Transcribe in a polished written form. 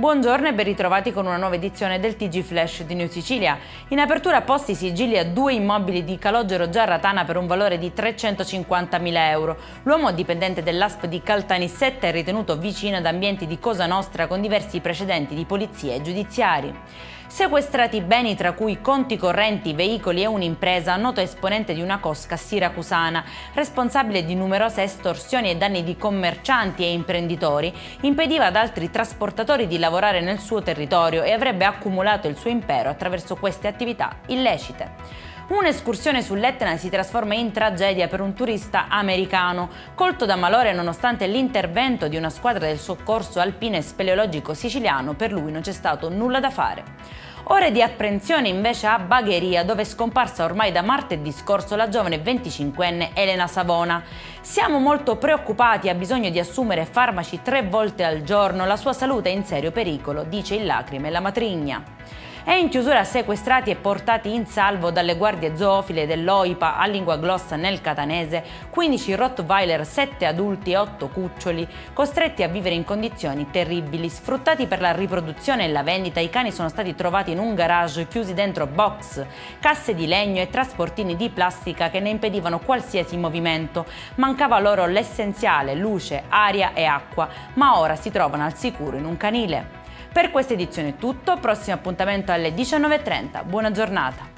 Buongiorno e ben ritrovati con una nuova edizione del TG Flash di New Sicilia. In apertura posti i sigilli a due immobili di Calogero Giarratana per un valore di 350.000 euro. L'uomo dipendente dell'ASP di Caltanissetta è ritenuto vicino ad ambienti di Cosa Nostra con diversi precedenti di polizia e giudiziari. Sequestrati beni tra cui conti correnti, veicoli e un'impresa, noto esponente di una cosca siracusana, responsabile di numerose estorsioni e danni di commercianti e imprenditori, impediva ad altri trasportatori di lavorare nel suo territorio e avrebbe accumulato il suo impero attraverso queste attività illecite. Un'escursione sull'Etna si trasforma in tragedia per un turista americano. Colto da malore nonostante l'intervento di una squadra del soccorso alpino e speleologico siciliano, per lui non c'è stato nulla da fare. Ore di apprensione invece a Bagheria, dove è scomparsa ormai da martedì scorso la giovane 25enne Elena Savona. Siamo molto preoccupati, ha bisogno di assumere farmaci 3 volte al giorno, la sua salute è in serio pericolo, dice in lacrime la matrigna. E in chiusura sequestrati e portati in salvo dalle guardie zoofile dell'OIPA a Lingua Glossa nel Catanese 15 Rottweiler, 7 adulti e 8 cuccioli, costretti a vivere in condizioni terribili. Sfruttati per la riproduzione e la vendita, i cani sono stati trovati in un garage chiusi dentro box, casse di legno e trasportini di plastica che ne impedivano qualsiasi movimento. Mancava loro l'essenziale, luce, aria e acqua, ma ora si trovano al sicuro in un canile. Per questa edizione è tutto, prossimo appuntamento alle 19:30. Buona giornata!